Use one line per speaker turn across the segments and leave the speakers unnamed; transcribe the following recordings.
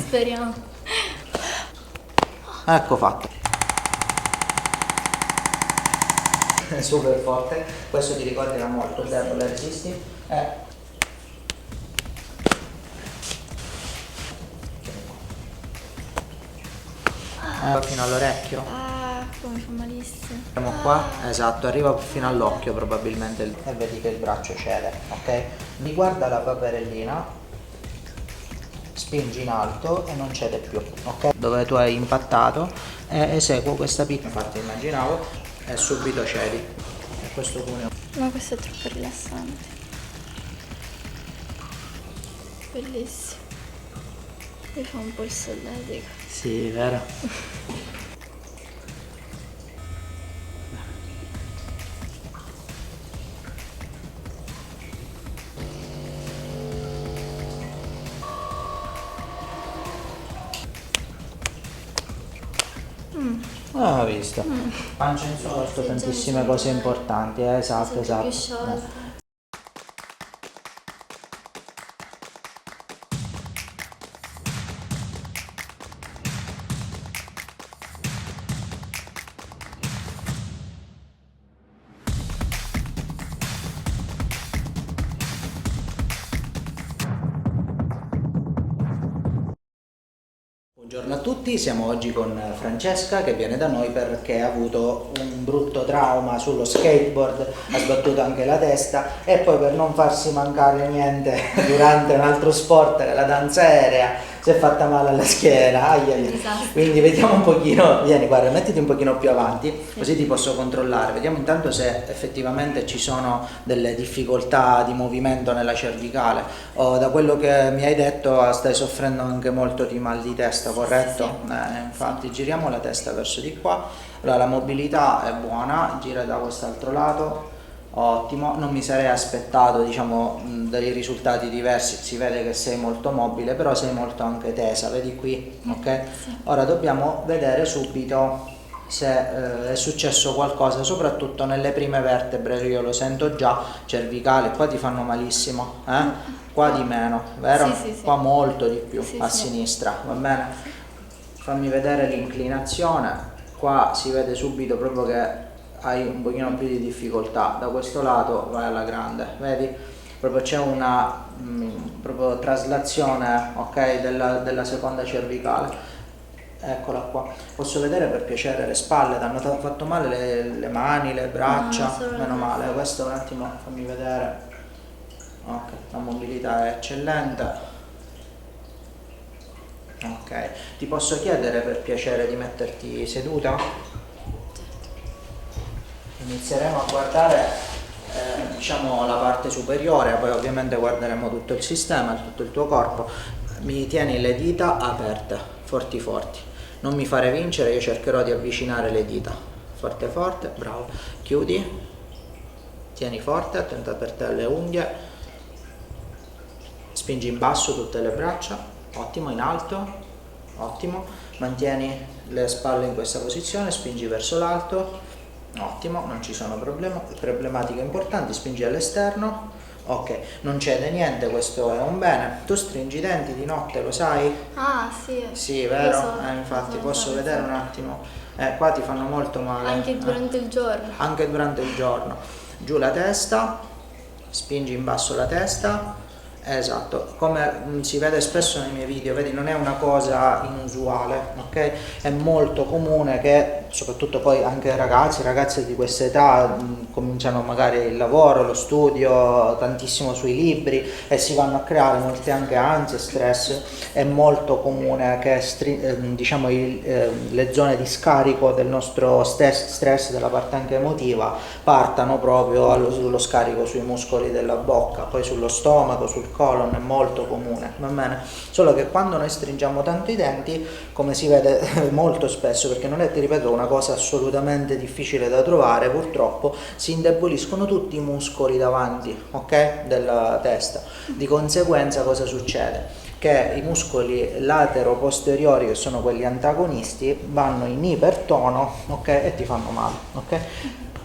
Speriamo.
Ecco fatto. È super forte, questo ti ricorderà molto, debole, resisti. Fino all'orecchio.
Ah, come fa malissimo.
Siamo qua, esatto, arriva fino all'occhio probabilmente e vedi che il braccio cede, ok? Riguarda la paperellina, spingi in alto e non cede più, ok? Dove tu hai impattato e eseguo questa piccola, infatti immaginavo, e subito cedi. E questo cuneo.
Ma questo è troppo rilassante. Bellissimo. Mi fa un po' il solletico.
Sì, vero? Ah, ho visto. Pancia in su, fatto tantissime cose importanti, esatto, esatto. Buongiorno a tutti, siamo oggi con Francesca che viene da noi perché ha avuto un brutto trauma sullo skateboard, ha sbattuto anche la testa e poi per non farsi mancare niente durante un altro sport, la danza aerea, si è fatta male alla schiena. Quindi vediamo un pochino, vieni guarda, mettiti un pochino più avanti così ti posso controllare, vediamo intanto se effettivamente ci sono delle difficoltà di movimento nella cervicale o da quello che mi hai detto stai soffrendo anche molto di mal di testa, corretto? Infatti giriamo la testa verso di qua, allora la mobilità è buona, gira da quest'altro lato. Ottimo, non mi sarei aspettato diciamo dei risultati diversi, si vede che sei molto mobile però sei molto anche tesa, vedi qui, ok?
Sì.
Ora dobbiamo vedere subito se è successo qualcosa, soprattutto nelle prime vertebre, io lo sento già, cervicale, qua ti fanno malissimo, qua di meno, vero?
Sì.
Qua molto di più,
Sì,
a
sì.
sinistra, va bene? Fammi vedere l'inclinazione, qua si vede subito proprio che hai un pochino più di difficoltà, da questo lato vai alla grande, vedi? Proprio c'è una proprio traslazione, ok, della seconda cervicale. Eccola qua. Posso vedere per piacere le spalle? Ti hanno fatto male le mani, le braccia?
No,
Meno male, questo un attimo fammi vedere. Ok, la mobilità è eccellente. Ok, ti posso chiedere per piacere di metterti seduta? Inizieremo a guardare diciamo la parte superiore, poi ovviamente guarderemo tutto il sistema, tutto il tuo corpo. Mi tieni le dita aperte, forti forti, non mi fare vincere, io cercherò di avvicinare le dita, forte forte, bravo, chiudi, tieni forte, attenta per te alle unghie, spingi in basso tutte le braccia, ottimo, in alto, ottimo, mantieni le spalle in questa posizione, spingi verso l'alto. Ottimo, non ci sono problematiche importanti, spingi all'esterno, ok, non cede niente, questo è un bene. Tu stringi i denti di notte, lo sai?
Ah, sì.
Sì, vero?
Lo so,
Infatti,
lo so,
posso
lo so.
vedere un attimo? Qua ti fanno molto male.
Anche durante il giorno.
Anche durante il giorno. Giù la testa, spingi in basso la testa. Esatto, come si vede spesso nei miei video, vedi, non è una cosa inusuale, ok? È molto comune che, soprattutto poi anche ragazze di questa età cominciano magari il lavoro, lo studio, tantissimo sui libri e si vanno a creare molte anche ansie, stress. È molto comune che diciamo le zone di scarico del nostro stress, della parte anche emotiva, partano proprio sullo scarico sui muscoli della bocca, poi sullo stomaco, sul colon, è molto comune, va bene? Solo che quando noi stringiamo tanto i denti, come si vede molto spesso, perché non è, ti ripeto, una cosa assolutamente difficile da trovare, purtroppo si indeboliscono tutti i muscoli davanti, ok? Della testa. Di conseguenza cosa succede? Che i muscoli latero-posteriori, che sono quelli antagonisti, vanno in ipertono, ok? E ti fanno male, ok?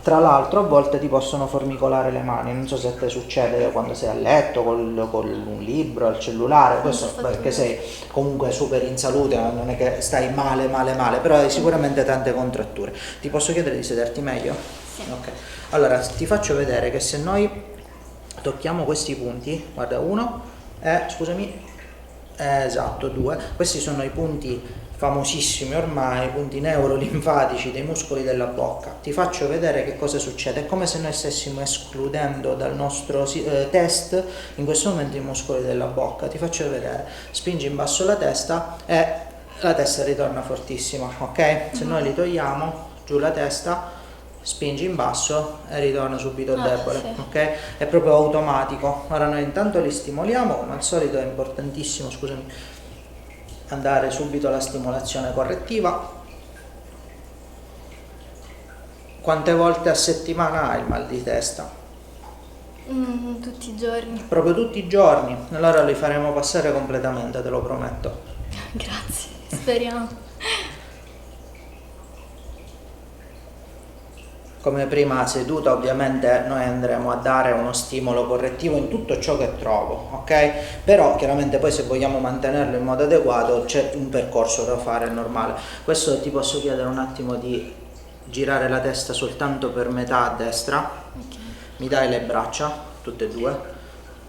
Tra l'altro a volte ti possono formicolare le mani, non so se a te succede quando sei a letto con un libro, il cellulare, questo perché sei comunque super in salute, non è che stai male, però hai sicuramente tante contratture. Ti posso chiedere di sederti meglio?
Sì.
Ok, allora ti faccio vedere che se noi tocchiamo questi punti, guarda, uno, scusami, esatto, due, questi sono i punti famosissimi ormai, punti neurolinfatici dei muscoli della bocca. Ti faccio vedere che cosa succede, è come se noi stessimo escludendo dal nostro test in questo momento i muscoli della bocca. Ti faccio vedere, spingi in basso la testa e la testa ritorna fortissima, ok? Se noi li togliamo, giù la testa, spingi in basso e ritorna subito debole,
sì.
ok? È proprio automatico. Ora noi intanto li stimoliamo, come al solito è importantissimo, scusami, andare subito alla stimolazione correttiva. Quante volte a settimana hai il mal di testa?
Tutti i giorni.
Proprio tutti i giorni? Allora li faremo passare completamente, te lo prometto.
Grazie, speriamo.
Come prima seduta ovviamente noi andremo a dare uno stimolo correttivo in tutto ciò che trovo, ok? Però chiaramente poi se vogliamo mantenerlo in modo adeguato c'è un percorso da fare, è normale. Questo ti posso chiedere un attimo di girare la testa soltanto per metà a destra,
Ok.
mi dai le braccia, tutte e due,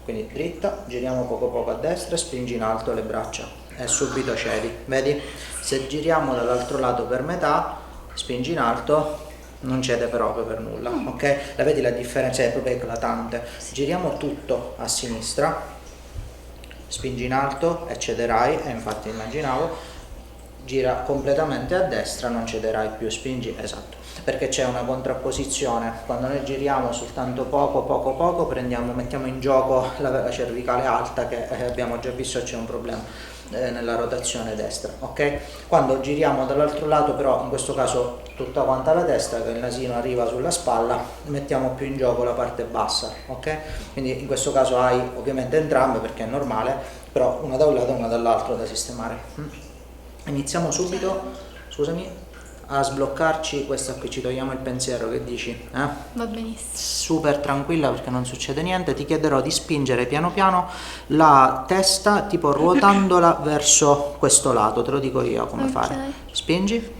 quindi dritta, giriamo poco poco a destra, spingi in alto le braccia e subito cedi, vedi? Se giriamo dall'altro lato per metà, spingi in alto, non cede proprio per nulla, ok? La vedi la differenza? È proprio eclatante. Giriamo tutto a sinistra, spingi in alto e cederai, e infatti immaginavo, gira completamente a destra, non cederai più, spingi, esatto, perché c'è una contrapposizione, quando noi giriamo soltanto poco, mettiamo in gioco la cervicale alta, che abbiamo già visto c'è un problema nella rotazione destra, ok? Quando giriamo dall'altro lato, però in questo caso tutta quanta la testa, che il nasino arriva sulla spalla, mettiamo più in gioco la parte bassa, ok? Quindi in questo caso hai ovviamente entrambe, perché è normale, però una da un lato e una dall'altro da sistemare. Iniziamo subito, scusami, a sbloccarci. Questa qui, ci togliamo il pensiero, che dici?
Va benissimo.
Super tranquilla perché non succede niente. Ti chiederò di spingere piano piano la testa, tipo ruotandola verso questo lato, te lo dico io come fare. Spingi,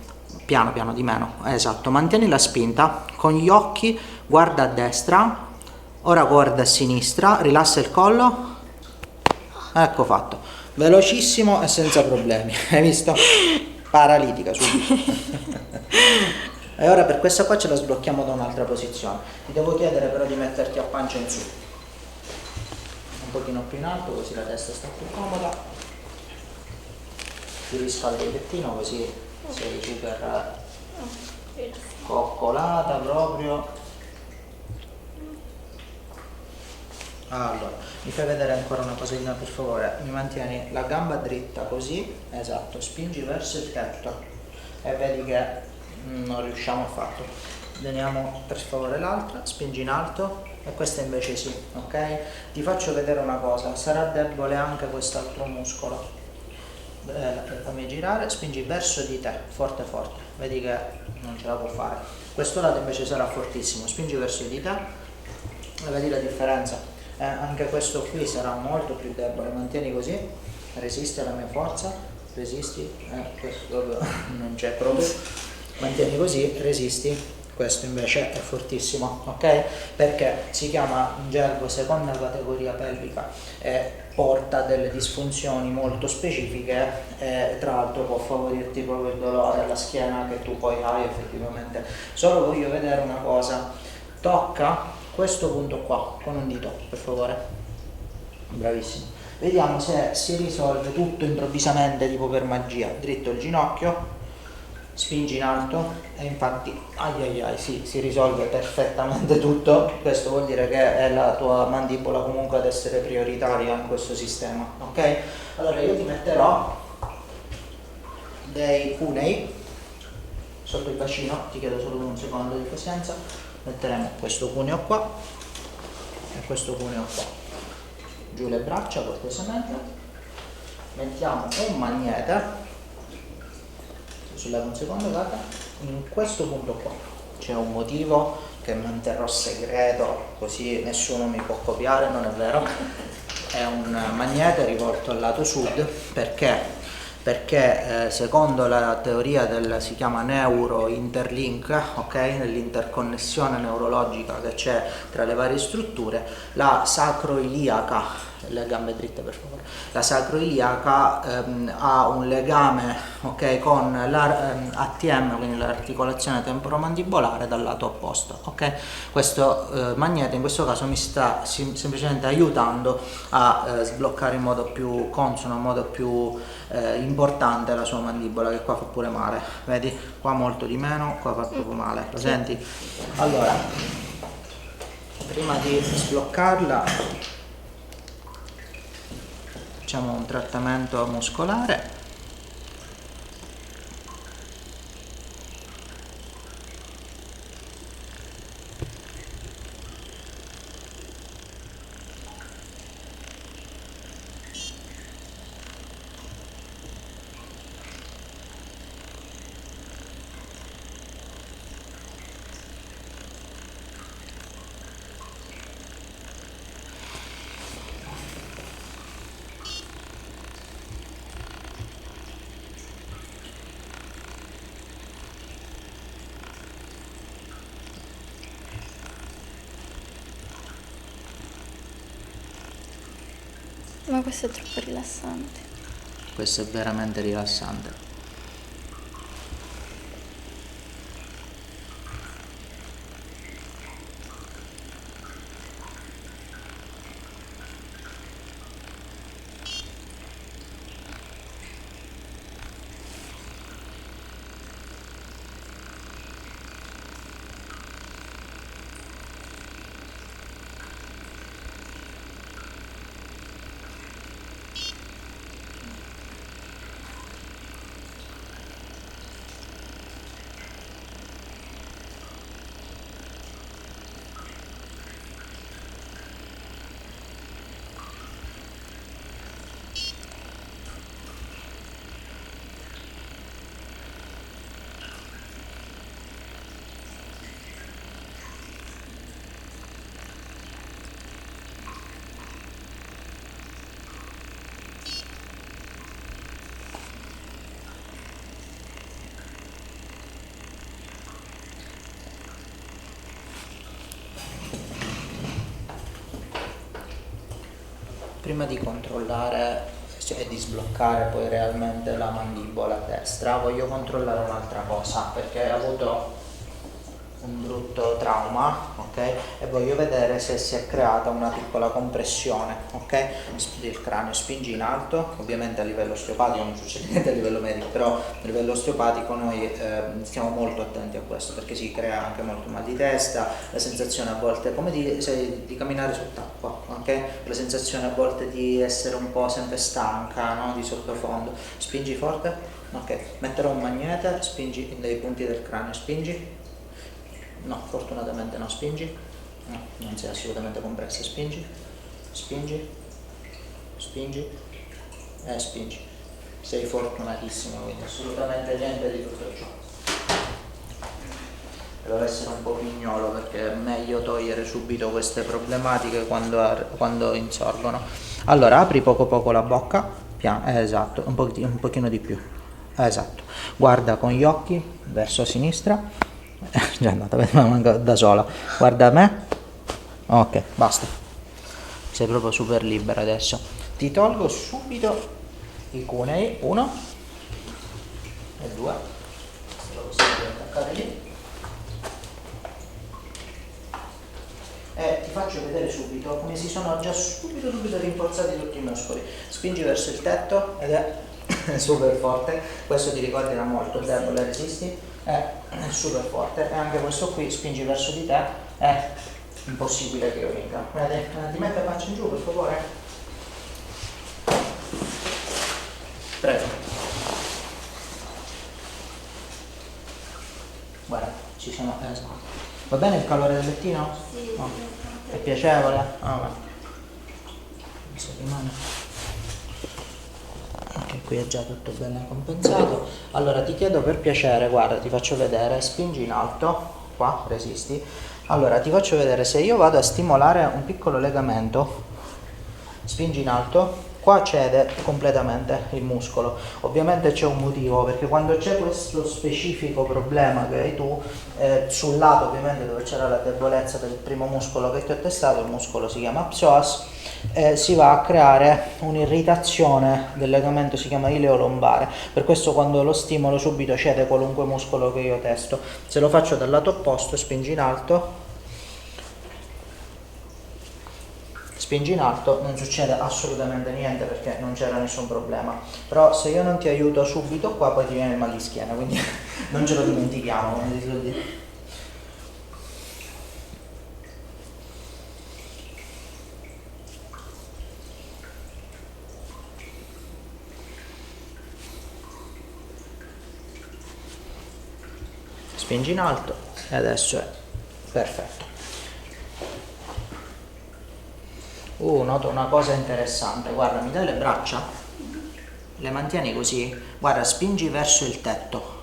piano piano, di meno, esatto, mantieni la spinta, con gli occhi guarda a destra, ora guarda a sinistra, rilassa il collo, ecco fatto, velocissimo e senza problemi, hai visto? Paralitica subito. E ora per questa qua ce la sblocchiamo da un'altra posizione. Ti devo chiedere però di metterti a pancia in su, un pochino più in alto, così la testa sta più comoda, ti riscaldi il pettino, così sei super coccolata proprio. Allora, mi fai vedere ancora una cosina per favore, mi mantieni la gamba dritta così, esatto, spingi verso il tetto e vedi che non riusciamo affatto. Vediamo per favore l'altra, spingi in alto e questa invece sì, ok? Ti faccio vedere una cosa, sarà debole anche quest'altro muscolo. Fammi girare, spingi verso di te, forte forte, vedi che non ce la può fare. Questo lato invece sarà fortissimo, spingi verso di te e vedi la differenza. Anche questo qui sarà molto più debole, mantieni così, resisti alla mia forza, resisti, questo proprio non c'è proprio, mantieni così, resisti, questo invece è fortissimo, ok? Perché si chiama in gergo seconda categoria pelvica e porta delle disfunzioni molto specifiche e tra l'altro può favorirti proprio il dolore alla schiena che tu poi hai effettivamente. Solo voglio vedere una cosa, tocca questo punto qua con un dito per favore, bravissimo, vediamo se si risolve tutto improvvisamente tipo per magia. Dritto il ginocchio, spingi in alto e infatti sì, si risolve perfettamente tutto. Questo vuol dire che è la tua mandibola comunque ad essere prioritaria in questo sistema, ok? Allora io ti metterò dei cunei sotto il bacino, ti chiedo solo un secondo di pazienza. Metteremo questo cuneo qua e questo cuneo qua, giù le braccia cortesemente, mettiamo un magnete, sull'altro un secondo, guarda, in questo punto qua c'è un motivo che manterrò segreto, così nessuno mi può copiare, non è vero. È un magnete rivolto al lato sud perché secondo la teoria si chiama neurointerlink, ok? Nell'interconnessione neurologica che c'è tra le varie strutture, la sacroiliaca, le gambe dritte per favore, la sacroiliaca ha un legame, ok, con l'ATM, quindi l'articolazione temporomandibolare dal lato opposto, ok? Questo magnete in questo caso mi sta semplicemente aiutando a sbloccare in modo più consono, in modo più importante la sua mandibola, che qua fa pure male, vedi? Qua molto di meno, qua fa proprio male, lo senti? Allora, prima di sbloccarla facciamo un trattamento muscolare.
Ma questo è troppo rilassante.
Questo è veramente rilassante. Prima di controllare e di sbloccare poi realmente la mandibola destra, voglio controllare un'altra cosa, perché ho avuto un brutto trauma, ok? E voglio vedere se si è creata una piccola compressione, ok? Del cranio. Spingi in alto, ovviamente a livello osteopatico non succede niente a livello medico, però a livello osteopatico noi stiamo molto attenti a questo, perché si crea anche molto mal di testa, la sensazione a volte come di camminare sott'acqua, ok? La sensazione a volte di essere un po' sempre stanca, no? Di sottofondo. Spingi forte, ok? Metterò un magnete, spingi dai punti del cranio, spingi. No, fortunatamente no, spingi. No, non sei assolutamente compressa, spingi. Spingi. Spingi. E spingi. Sei fortunatissimo, quindi assolutamente niente di tutto ciò. Devo essere un po' pignolo perché è meglio togliere subito queste problematiche quando insorgono. Allora, apri poco poco la bocca, esatto, un pochino di più. Esatto. Guarda con gli occhi verso sinistra. Già è andata, manca da sola. Guarda me. Ok, basta. Sei proprio super libera adesso. Ti tolgo subito i cunei. 1 e 2. Lo possiamo attaccare lì. E ti faccio vedere subito come si sono già subito rinforzati tutti i muscoli. Spingi verso il tetto ed è super forte. Questo ti ricorderà molto. Debole, resisti. È super forte. E anche questo qui, spingi verso di te, è impossibile che io vinca. Ti mette la pancia in giù per favore. Prego. Guarda, ci sono. Va bene il calore del lettino?
Sì.
No. È piacevole? Ah, va. Se rimane. Ok, qui è già tutto bene compensato. Allora ti chiedo per piacere, guarda, ti faccio vedere, spingi in alto, qua, resisti, Allora ti faccio vedere, se io vado a stimolare un piccolo legamento, spingi in alto, qua cede completamente il muscolo. Ovviamente c'è un motivo, perché quando c'è questo specifico problema che hai tu, sul lato ovviamente dove c'era la debolezza del primo muscolo che ti ho testato, il muscolo si chiama psoas, si va a creare un'irritazione del legamento, si chiama ileo-lombare. Per questo quando lo stimolo subito cede qualunque muscolo che io testo. Se lo faccio dal lato opposto, spingi in alto, non succede assolutamente niente perché non c'era nessun problema. Però se io non ti aiuto subito qua, poi ti viene il mal di schiena, quindi non ce lo dimentichiamo, come ti so dire. Spingi in alto e adesso è perfetto. Noto una cosa interessante, guarda, mi dai le braccia? Le mantieni così? Guarda, spingi verso il tetto.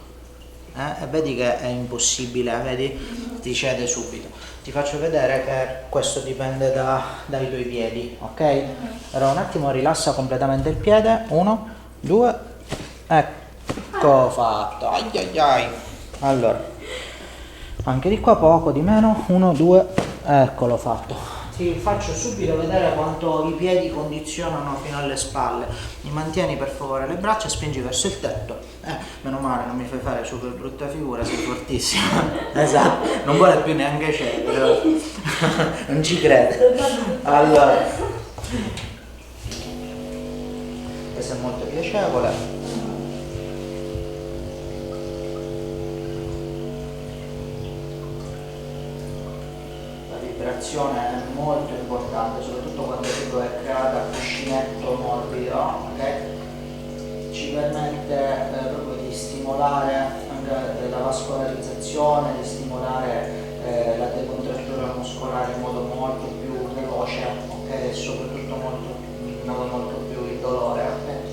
E vedi che è impossibile, vedi? Ti cede subito. Ti faccio vedere che questo dipende dai tuoi piedi, ok? Allora un attimo rilassa completamente il piede, 1, 2, ecco fatto, ai ai ai. Allora, anche di qua poco, di meno, 1, 2, eccolo fatto. Ti faccio subito vedere quanto i piedi condizionano fino alle spalle. Mi mantieni per favore le braccia e spingi verso il tetto. Meno male, non mi fai fare super brutta figura, sei fortissima. Esatto, non vuole più neanche cedere. Non ci crede. Allora, questo è molto piacevole. L'azione è molto importante, soprattutto quando tutto è creata a cuscinetto morbido, ok? Ci permette proprio di stimolare anche la vascolarizzazione, di stimolare la decontrattura muscolare in modo molto più veloce, ok? E soprattutto in modo molto più indolore, ok?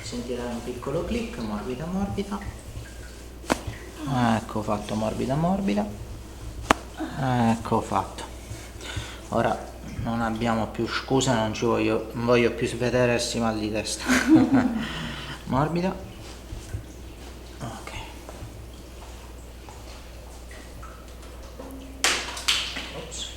Sentirai un piccolo click, morbida morbida, ecco fatto, morbida morbida, ecco fatto. Ora non abbiamo più scusa, non voglio più vedere questi mal di testa. Morbida, ok. Ops.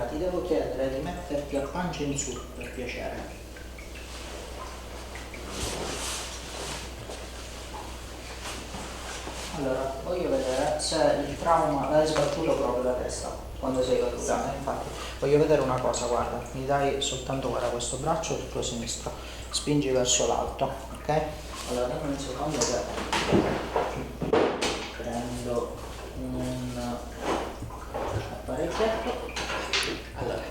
Ti devo chiedere di metterti a pancia in su, per piacere. Allora, voglio vedere se il trauma l'hai sbattuto proprio la testa quando sei caduta. Infatti, voglio vedere una cosa, guarda, mi dai soltanto, guarda, questo braccio sul tuo sinistro, spingi verso l'alto, ok? Allora, dammi un secondo che prendo un apparecchietto. Allora,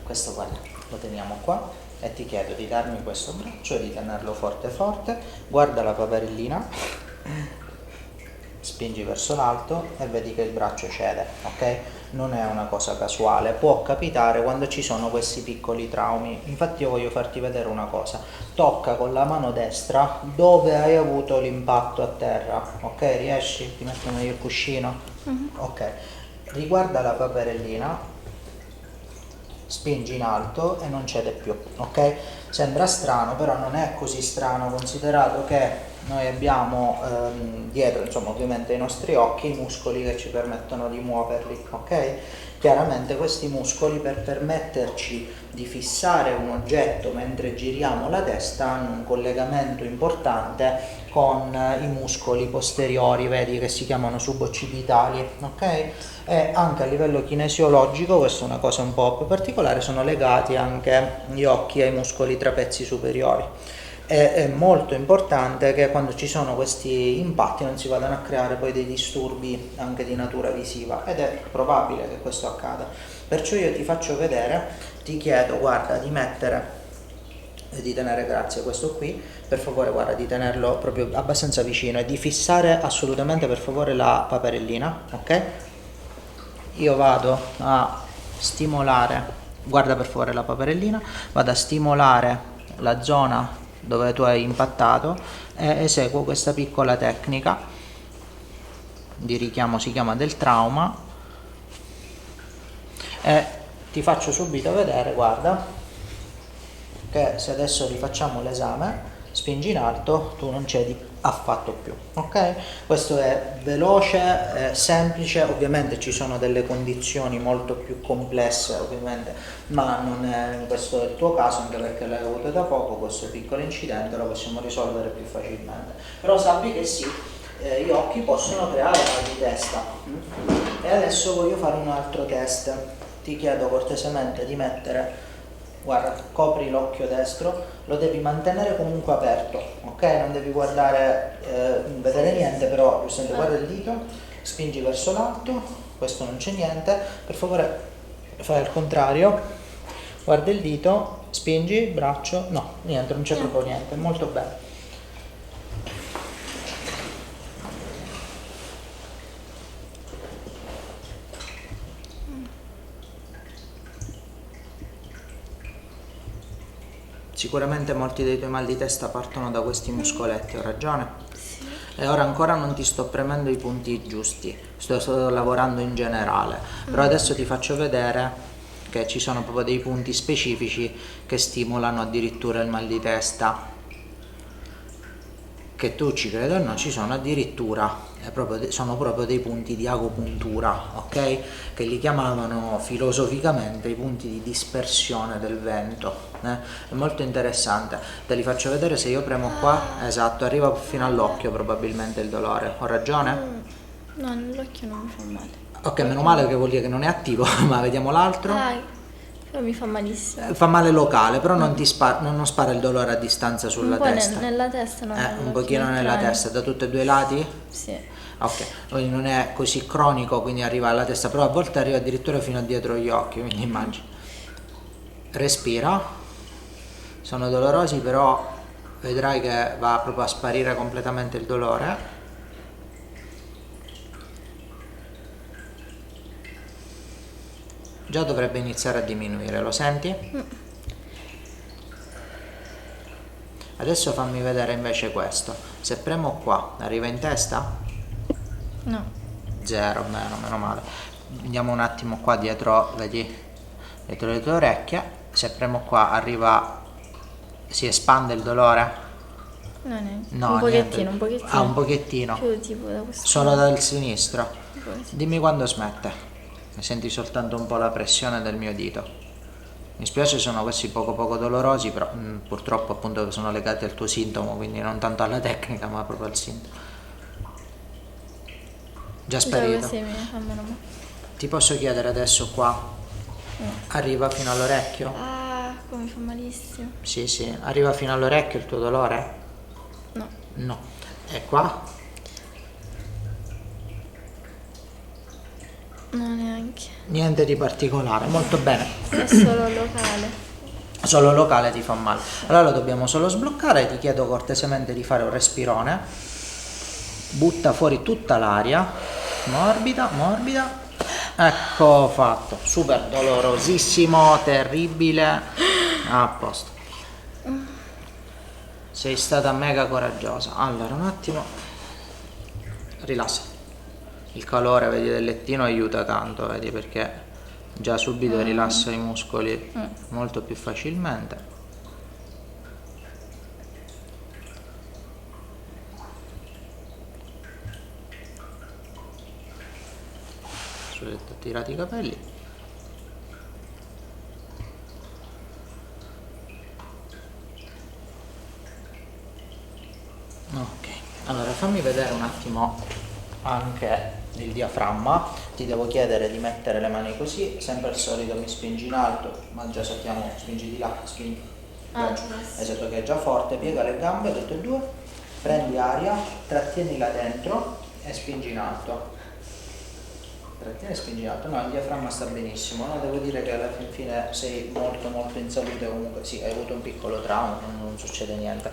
questo guarda, lo teniamo qua, e ti chiedo di darmi questo braccio e di tenerlo forte forte, guarda la paperellina, spingi verso l'alto e vedi che il braccio cede, ok? Non è una cosa casuale, può capitare quando ci sono questi piccoli traumi. Infatti io voglio farti vedere una cosa: tocca con la mano destra dove hai avuto l'impatto a terra, ok? Riesci? Ti metto meglio il cuscino? Ok, riguarda la paperellina, spingi in alto e non cede più, ok? Sembra strano, però non è così strano, considerato che noi abbiamo dietro, insomma, ovviamente ai nostri occhi, i muscoli che ci permettono di muoverli, ok? Chiaramente questi muscoli, per permetterci di fissare un oggetto mentre giriamo la testa, hanno un collegamento importante con i muscoli posteriori, vedi, che si chiamano suboccipitali, ok? E anche a livello kinesiologico, questa è una cosa un po' più particolare, sono legati anche gli occhi ai muscoli trapezi superiori. È molto importante che quando ci sono questi impatti non si vadano a creare poi dei disturbi anche di natura visiva, ed è probabile che questo accada. Perciò io ti faccio vedere, ti chiedo, guarda, di mettere e di tenere, grazie, questo qui, per favore, guarda, di tenerlo proprio abbastanza vicino e di fissare assolutamente, per favore, la paperellina, ok? Io vado a stimolare, guarda per favore la paperellina, vado a stimolare la zona dove tu hai impattato e eseguo questa piccola tecnica di richiamo, si chiama del trauma, e ti faccio subito vedere, guarda, che se adesso rifacciamo l'esame, spingi in alto, tu non cedi affatto più, ok? Questo è veloce, semplice. Ovviamente ci sono delle condizioni molto più complesse, ovviamente, ma non è questo il tuo caso, anche perché l'hai avuto da poco. Questo piccolo incidente lo possiamo risolvere più facilmente, però sappi che sì, gli occhi possono creare mal di testa. E adesso voglio fare un altro test. Ti chiedo cortesemente di mettere, guarda, copri l'occhio destro, lo devi mantenere comunque aperto, ok? Non devi guardare, vedere niente, però giustamente guarda il dito, spingi verso l'alto, questo non c'è niente, per favore fai al contrario, guarda il dito, spingi, braccio, no, niente, non c'è proprio niente, molto bene. Sicuramente molti dei tuoi mal di testa partono da questi muscoletti, ho ragione?
Sì.
E ora ancora non ti sto premendo i punti giusti, sto lavorando in generale, però adesso ti faccio vedere che ci sono proprio dei punti specifici che stimolano addirittura il mal di testa, che tu ci credi o no, ci sono addirittura, sono proprio dei punti di agopuntura, ok? Che li chiamavano filosoficamente i punti di dispersione del vento. È molto interessante, te li faccio vedere. Se io premo qua, esatto, arriva fino all'occhio probabilmente il dolore, ho ragione?
No, nell'occhio non mi fa male.
Ok, meno male, che vuol dire che non è attivo, ma vediamo l'altro.
Però mi fa malissimo.
Fa male locale, però non spara il dolore a distanza sulla
un po'
testa.
Nella testa, no?
Un pochino nella testa, da tutti e due i lati?
Sì.
Ok, quindi non è così cronico, quindi arriva alla testa, però a volte arriva addirittura fino a dietro gli occhi, quindi immagini. Respira, sono dolorosi, però vedrai che va proprio a sparire completamente il dolore. Già dovrebbe iniziare a diminuire, lo senti? Adesso fammi vedere invece questo. Se premo qua, arriva in testa?
No.
Zero, meno male. Andiamo un attimo qua dietro, vedi? Dietro le tue orecchie. Se premo qua, arriva, si espande il dolore?
No, neanche.
No,
un pochettino,
niente.
un pochettino.
Ah, un pochettino.
Più tipo da questo.
Solo dal sinistro.
Sì.
Dimmi quando smette. Senti soltanto un po' la pressione del mio dito. Mi spiace, sono questi poco dolorosi, però purtroppo appunto sono legati al tuo sintomo, quindi non tanto alla tecnica ma proprio al sintomo. Già sparito.
Sì, mi fa meno male.
Ti posso chiedere adesso qua?
No.
Arriva fino all'orecchio?
Ah, come fa malissimo.
Sì, arriva fino all'orecchio il tuo dolore?
No.
No. E qua?
No, neanche.
Niente di particolare, molto bene.
È solo locale.
solo locale ti fa male. Allora lo dobbiamo solo sbloccare. Ti chiedo cortesemente di fare un respirone, butta fuori tutta l'aria, morbida, morbida. Ecco fatto, super dolorosissimo, terribile, a posto. Sei stata mega coraggiosa. Allora un attimo, rilassa. Il calore, vedi, del lettino aiuta tanto, vedi, perché già subito rilassa i muscoli molto più facilmente. Tirati i capelli. Ok, allora fammi vedere un attimo anche il diaframma. Ti devo chiedere di mettere le mani così, sempre al solito mi spingi in alto, ma già sappiamo, spingi di là, spingi. Esatto, che è già forte, piega le gambe tutte e due, prendi aria, trattienila dentro e spingi in alto. Trattieni e spingi in alto. No, il diaframma sta benissimo, no? Devo dire che alla fine sei molto molto in salute, comunque sì, hai avuto un piccolo trauma, non succede niente.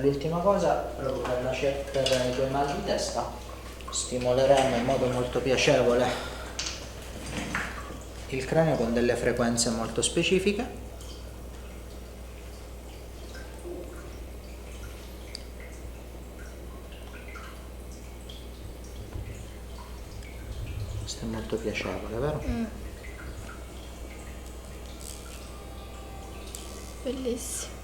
L'ultima cosa, proprio per i tuoi mal di testa, stimoleremo in modo molto piacevole il cranio con delle frequenze molto specifiche. Questo è molto piacevole, vero?
Bellissimo.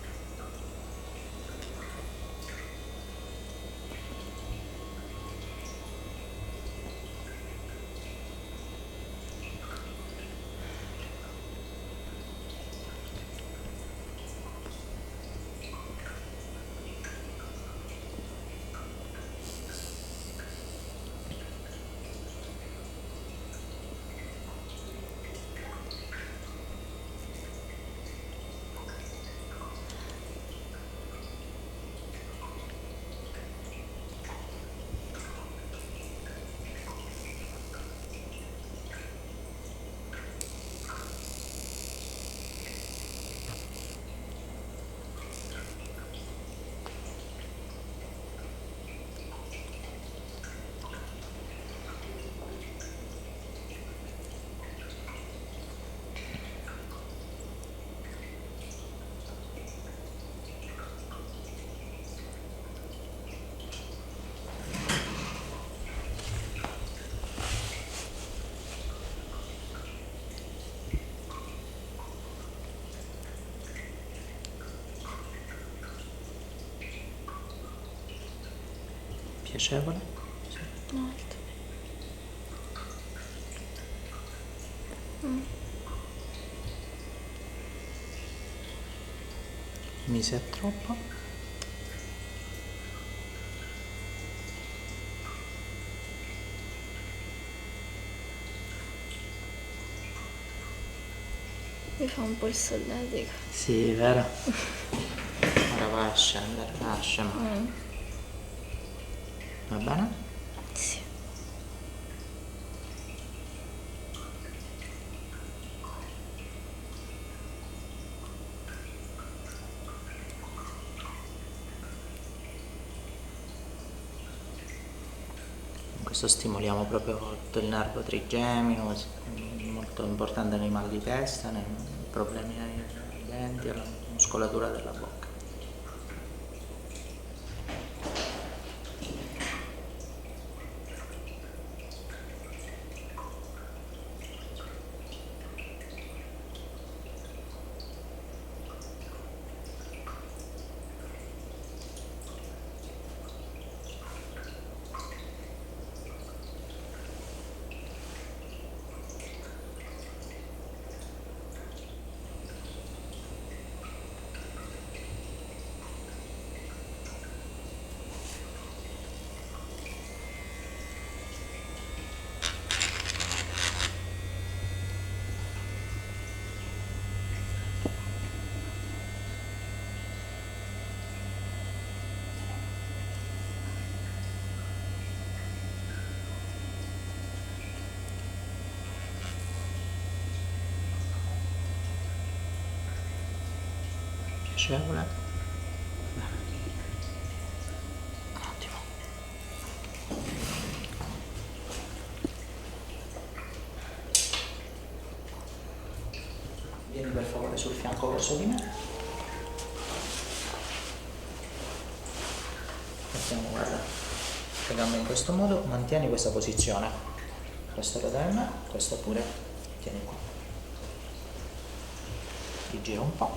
Piacevole?
Molto.
Mi sa troppo?
Mi fa un po' il solletico.
Sì, vero? Ora vai a scendere, va a scendere. Va bene?
Sì.
Con questo stimoliamo proprio tutto il nervo trigemino, molto importante nei mal di testa, nei problemi ai denti, alla muscolatura della bocca. piacevole. Un attimo. Vieni per favore sul fianco verso di me. Mettiamo, guarda, le gambe in questo modo, mantieni questa posizione. Questo lo dai a me, questo pure, tieni qua. Ti giro un po',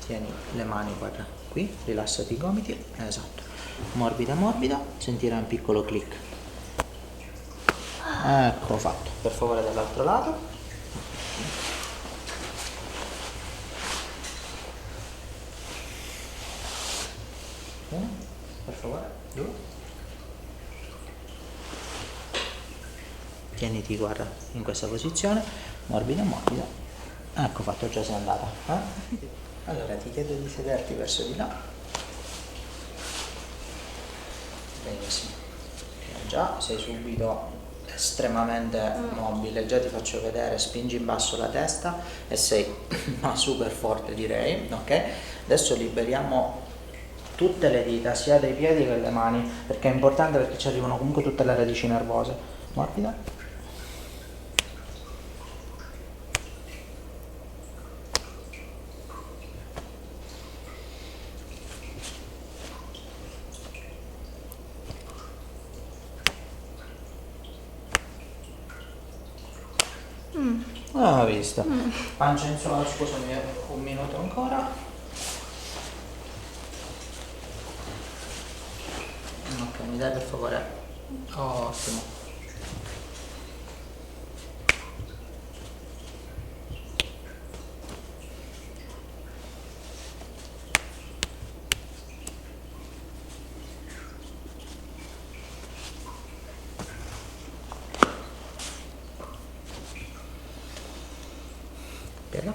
tieni le mani, guarda, qui, rilassati i gomiti, esatto. Morbida morbida, sentirai un piccolo click. Ecco fatto. Per favore dall'altro lato. Uno, per favore, due. Tieniti, guarda, in questa posizione, morbida morbida. Ecco fatto, già sei andata. Allora ti chiedo di sederti verso di là. Benissimo. Già sei subito estremamente mobile, già ti faccio vedere, spingi in basso la testa e sei super forte, direi, ok? Adesso liberiamo tutte le dita, sia dei piedi che delle mani, perché è importante, perché ci arrivano comunque tutte le radici nervose. Morbida. Ah, visto. Pancia in su, scusami, un minuto ancora. Ok, mi dai per favore? Ottimo. Piega.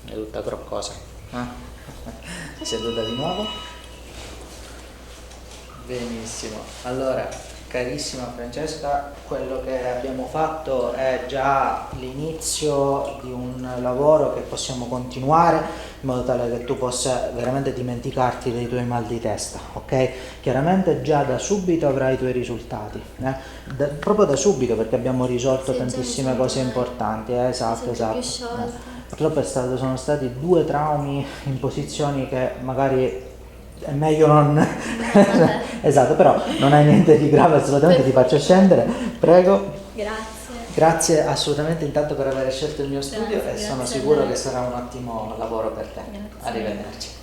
È tutta croccosa. Seduta di nuovo. Benissimo. Allora, carissima Francesca, quello che abbiamo fatto è già l'inizio di un lavoro che possiamo continuare in modo tale che tu possa veramente dimenticarti dei tuoi mal di testa, ok? Chiaramente già da subito avrai i tuoi risultati, proprio da subito, perché abbiamo risolto tantissime cose importanti, esatto. Purtroppo sono stati 2 traumi in posizioni che magari è meglio non esatto, però non hai niente di grave, assolutamente. Ti faccio scendere, prego. Grazie assolutamente intanto per aver scelto il mio studio e sono sicuro che sarà un ottimo lavoro per te. Arrivederci.